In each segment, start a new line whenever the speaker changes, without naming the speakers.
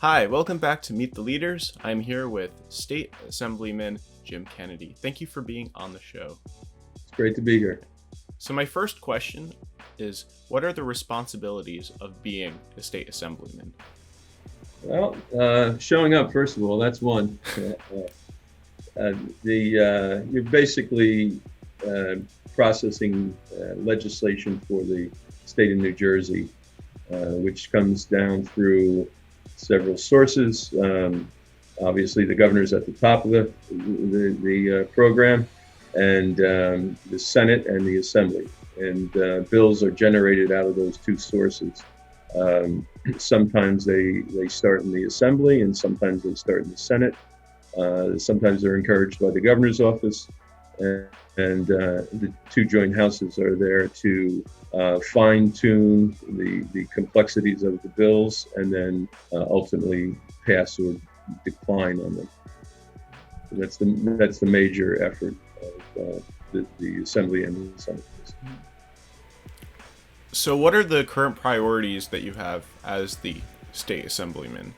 Hi, welcome back to Meet the Leaders. I'm here with State Assemblyman Jim Kennedy. Thank you for being on the show.
It's great to be here.
So my first question is, what are the responsibilities of being a state assemblyman?
Well, showing up, first of all, that's one. You're basically processing legislation for the state of New Jersey, which comes down through several sources. Obviously, the governor's at the top of the program, and the Senate and the Assembly. And bills are generated out of those two sources. Sometimes they start in the Assembly, and sometimes they start in the Senate. Sometimes they're encouraged by the governor's office, and the two joint houses are there to fine-tune the complexities of the bills, and then ultimately pass or decline on them. So that's the major effort of the Assembly and the Senate.
So what are the current priorities that you have as the state assemblyman?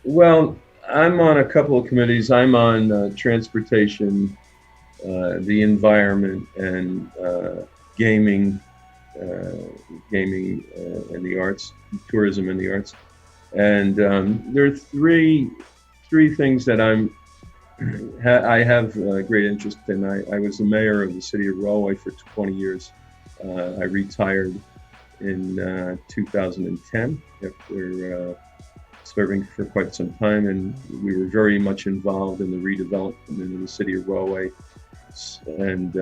Well, I'm on a couple of committees. I'm on transportation, the environment, and gaming, and the arts, tourism and the arts. And there are three things that I have great interest in. I was the mayor of the city of Rahway for 20 years. I retired in 2010 after serving for quite some time, and we were very much involved in the redevelopment of the city of Rahway. And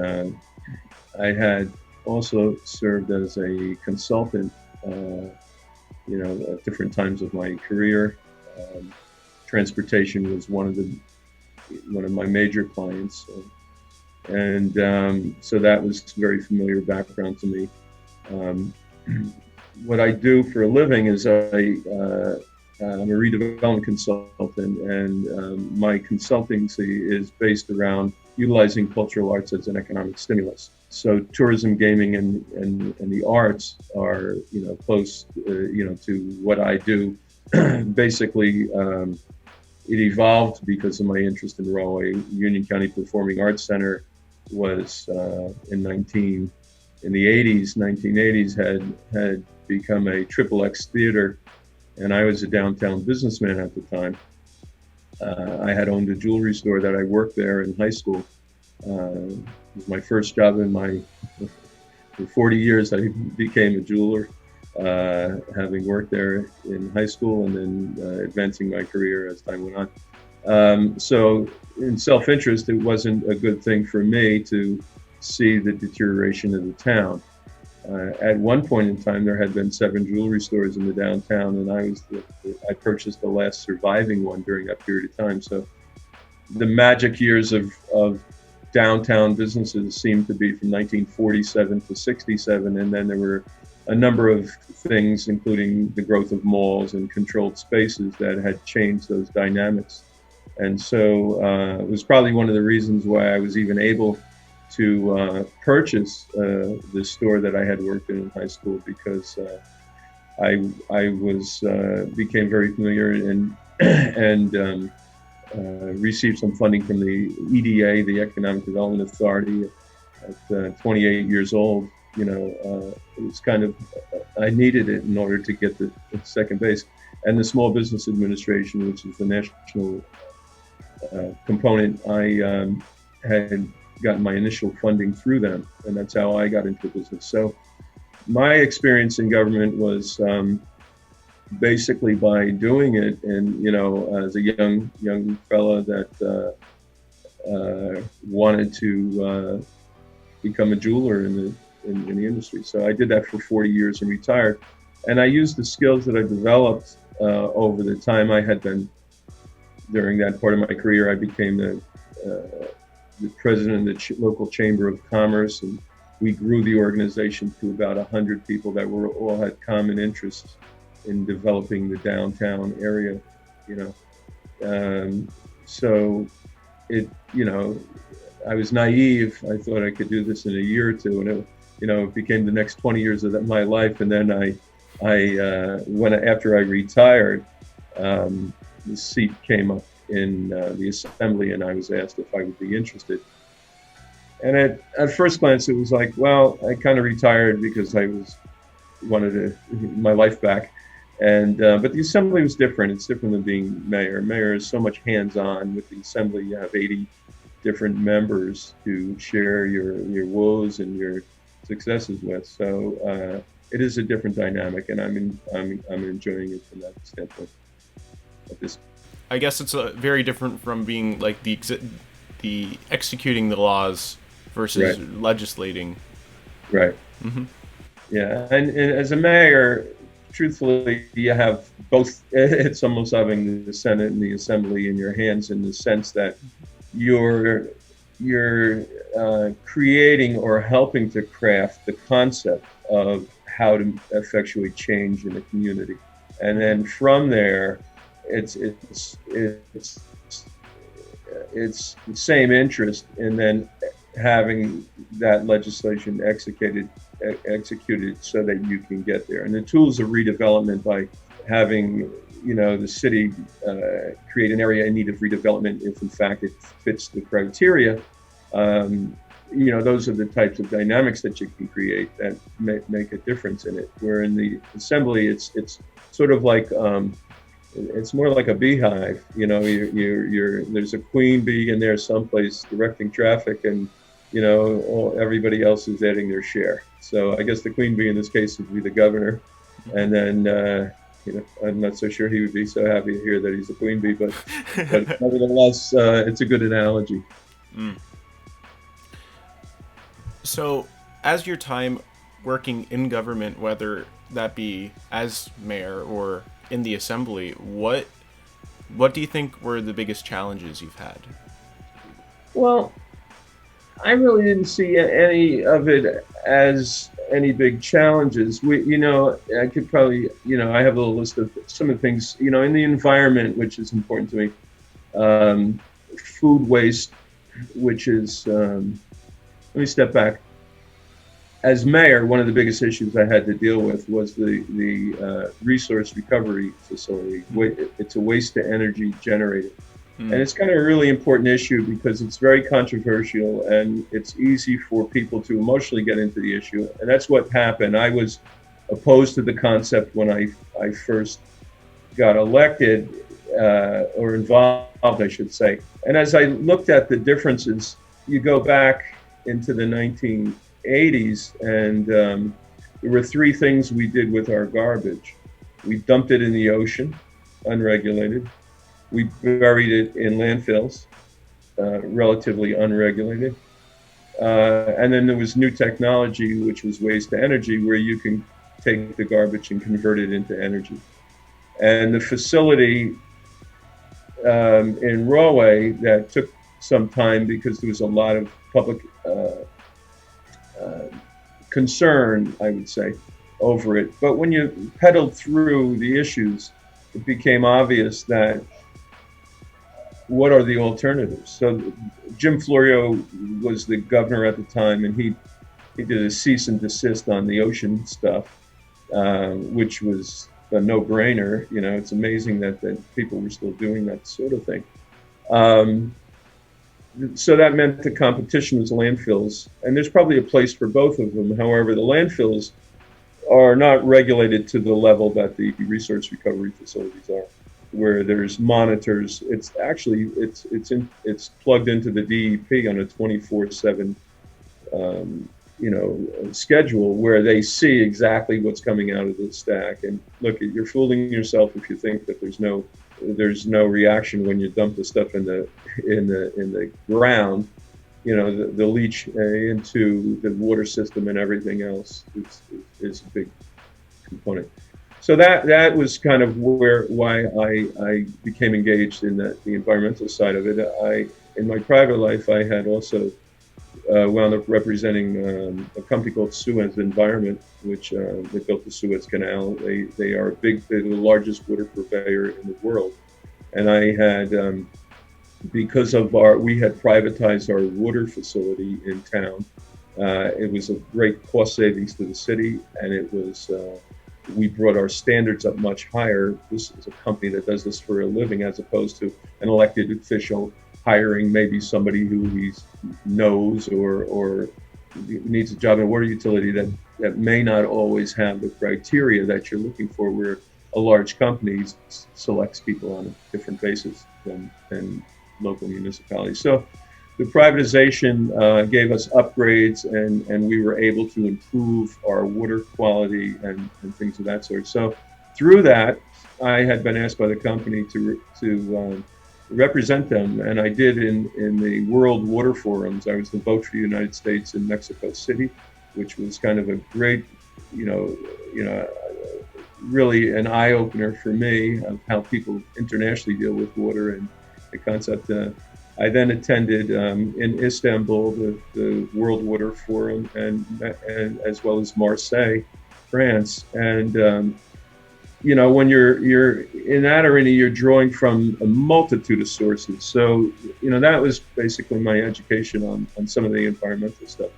I had also served as a consultant, at different times of my career. Transportation was one of my major clients, and so that was very familiar background to me. What I do for a living is I'm a redevelopment consultant, and my consultancy is based around utilizing cultural arts as an economic stimulus. So tourism, gaming, and the arts are close to what I do. Basically, it evolved because of my interest in Rahway. Union County Performing Arts Center was in the 1980s had become a XXX theater, and I was a downtown businessman at the time. I had owned a jewelry store that I worked there in high school. It was my first job for 40 years. I became a jeweler, having worked there in high school and then advancing my career as time went on. So in self-interest, it wasn't a good thing for me to see the deterioration of the town. At one point in time, there had been 7 jewelry stores in the downtown, and I purchased the last surviving one during that period of time. So the magic years of downtown businesses seemed to be from 1947 to 67, and then there were a number of things, including the growth of malls and controlled spaces, that had changed those dynamics. And so it was probably one of the reasons why I was even able to purchase the store that I had worked in high school, because I became very familiar and received some funding from the EDA, the Economic Development Authority, at 28 years old. It was kind of, I needed it in order to get the second base. And the Small Business Administration, which is the national component, I had gotten my initial funding through them, and that's how I got into business. So my experience in government was basically by doing it, and as a young fella that wanted to become a jeweler in the industry. So I did that for 40 years and retired, and I used the skills that I developed over the time I had been. During that part of my career, I became the president of the local chamber of commerce, and we grew the organization to about 100 people that all had common interests in developing the downtown area. So I was naive. I thought I could do this in a year or two, and it became the next 20 years of my life. And then I after I retired, the seat came up in the assembly, and I was asked if I would be interested. And at first glance, it was like, well, I kind of retired because wanted my life back. And but the assembly was different. It's different than being mayor. Mayor is so much hands-on. With the assembly, you have 80 different members to share your woes and your successes with. So it is a different dynamic, and I'm enjoying it from that standpoint.
I guess it's very different from being like the executing the laws versus legislating.
Right.
Mm-hmm.
Yeah, and as a mayor, truthfully, you have both. It's almost having the Senate and the Assembly in your hands, in the sense that you're creating or helping to craft the concept of how to effectuate change in a community, and then from there, it's the same interest in then having that legislation executed so that you can get there. And the tools of redevelopment, by having the city create an area in need of redevelopment if in fact it fits the criteria, those are the types of dynamics that you can create that make a difference in it. Where in the assembly, it's sort of like it's more like a beehive. There's a queen bee in there someplace directing traffic, and everybody else is adding their share. So I guess the queen bee in this case would be the governor, and then I'm not so sure he would be so happy to hear that he's a queen bee, but nevertheless, it's a good analogy.
Mm. So, as your time working in government, whether that be as mayor or in the assembly, what do you think were the biggest challenges you've had?
Well, I really didn't see any of it as any big challenges. I could probably, I have a little list of some of the things, in the environment, which is important to me. Food waste, which is, let me step back. As mayor, one of the biggest issues I had to deal with was the resource recovery facility. It's a waste to energy generator. And it's kind of a really important issue because it's very controversial, and it's easy for people to emotionally get into the issue. And that's what happened. I was opposed to the concept when I first got elected, or involved, I should say. And as I looked at the differences, you go back into the 1980s, and there were three things we did with our garbage. We dumped it in the ocean, unregulated. We buried it in landfills, relatively unregulated. And then there was new technology, which was waste to energy, where you can take the garbage and convert it into energy. And the facility in Rahway, that took some time because there was a lot of public concern, I would say, over it. But when you pedaled through the issues, it became obvious that what are the alternatives? So Jim Florio was the governor at the time, and he did a cease and desist on the ocean stuff, which was a no-brainer. It's amazing that people were still doing that sort of thing. So that meant the competition was landfills, and there's probably a place for both of them. However, the landfills are not regulated to the level that the resource recovery facilities are, where there's monitors. It's actually it's plugged into the DEP on a 24/7 schedule, where they see exactly what's coming out of the stack. And look, you're fooling yourself if you think that there's no reaction when you dump the stuff in the ground. The leach into the water system and everything else is a big component. So that was kind of why I became engaged in the environmental side of it. In my private life, I had also wound up representing a company called Suez Environment, which they built the Suez Canal. They're the largest water purveyor in the world. And I had, because of we had privatized our water facility in town. It was a great cost savings to the city, and it was we brought our standards up much higher. This is a company that does this for a living, as opposed to an elected official hiring maybe somebody who he knows or needs a job in a water utility that may not always have the criteria that you're looking for, where a large company selects people on a different basis than local municipalities. So the privatization gave us upgrades, and we were able to improve our water quality and things of that sort. So through that, I had been asked by the company to represent them, and I did in the World Water Forums. I was the vote for the United States in Mexico City, which was kind of a great, really an eye opener for me of how people internationally deal with water and the concept. I then attended in Istanbul the World Water Forum, and as well as Marseille, France. And when you're in that arena, you're drawing from a multitude of sources. So that was basically my education on some of the environmental stuff.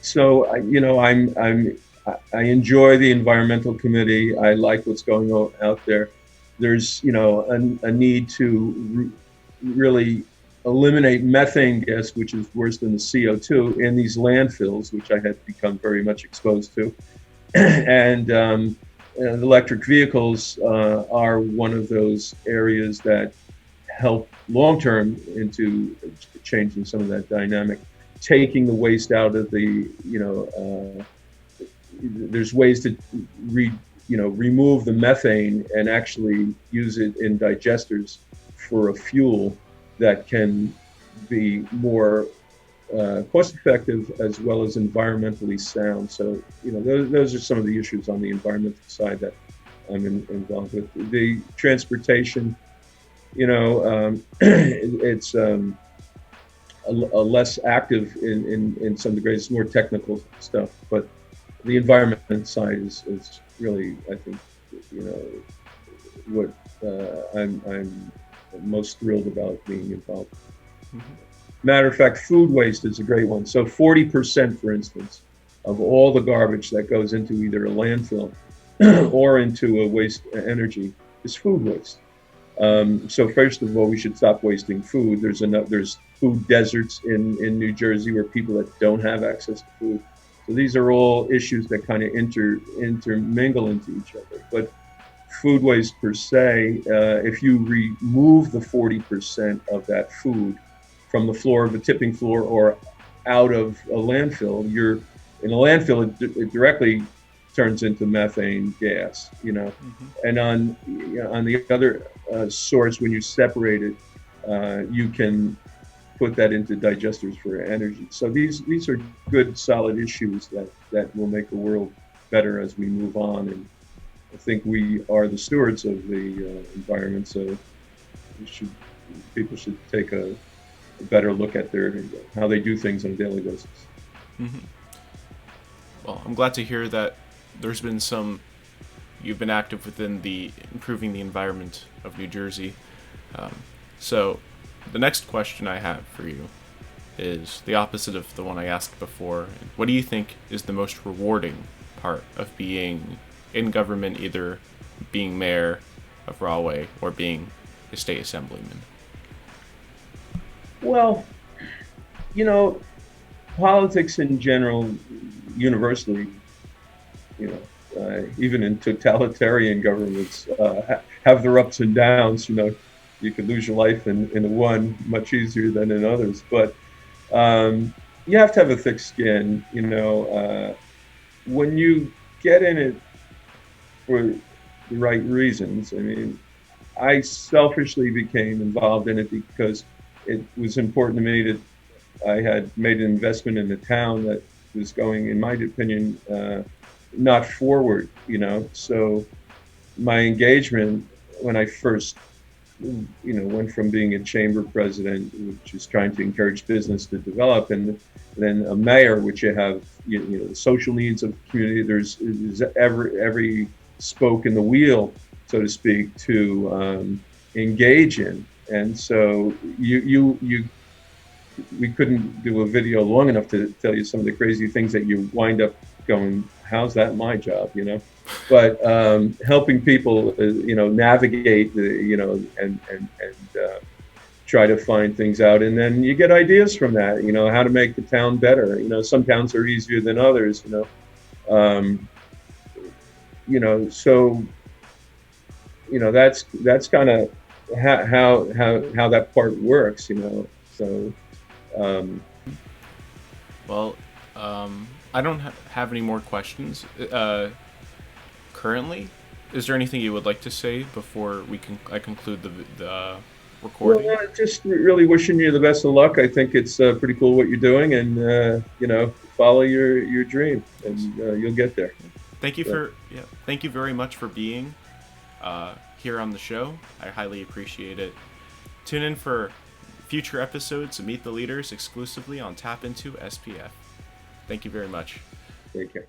So I enjoy the environmental committee. I like what's going on out there. There's a need to really eliminate methane gas, which is worse than the CO2 in these landfills, which I had become very much exposed to. And electric vehicles are one of those areas that help long-term into changing some of that dynamic, taking the waste out of the, there's ways to remove the methane and actually use it in digesters for a fuel that can be more cost-effective as well as environmentally sound. So, those are some of the issues on the environmental side that I'm involved with. The transportation, it's a less active in some degrees. It's more technical stuff, but the environment side is really, I think, what I'm most thrilled about being involved. Mm-hmm. Matter of fact, food waste is a great one. So 40%, for instance, of all the garbage that goes into either a landfill or into a waste energy is food waste. So first of all, we should stop wasting food. There's food deserts in New Jersey where people that don't have access to food. So these are all issues that kind of intermingle into each other. But food waste per se, if you remove the 40% of that food from the floor of a tipping floor or out of a landfill, in a landfill, it directly turns into methane gas, Mm-hmm. And on the other source, when you separate it, you can put that into digesters for energy. So these are good, solid issues that will make the world better as we move on. And I think we are the stewards of the environment, so people should take a better look at how they do things on a daily basis.
Mm-hmm. Well, I'm glad to hear that you've been active within the improving the environment of New Jersey. So the next question I have for you is the opposite of the one I asked before. What do you think is the most rewarding part of being in government, either being mayor of Rahway or being a state assemblyman?
Well, politics in general, universally, even in totalitarian governments, have their ups and downs. You could lose your life in one much easier than in others. But you have to have a thick skin. When you get in it for the right reasons. I mean, I selfishly became involved in it because it was important to me that I had made an investment in a town that was going, in my opinion, not forward, So my engagement when I first, went from being a chamber president, which is trying to encourage business to develop, and then a mayor, which you have, the social needs of the community. There's every spoke in the wheel, so to speak, to engage in. And so we couldn't do a video long enough to tell you some of the crazy things that you wind up going, how's that my job, you know? But helping people, navigate, and try to find things out, and then you get ideas from that. How to make the town better. Some towns are easier than others. Um, so that's kind of how that part works. So. Um,
Well, I don't have any more questions currently. Is there anything you would like to say before I conclude the recording?
Well, just really wishing you the best of luck. I think it's pretty cool what you're doing, and follow your dream, and you'll get there.
Thank you thank you very much for being here on the show. I highly appreciate it. Tune in for future episodes of Meet the Leaders exclusively on Tap Into SPF. Thank you very much.
Take care.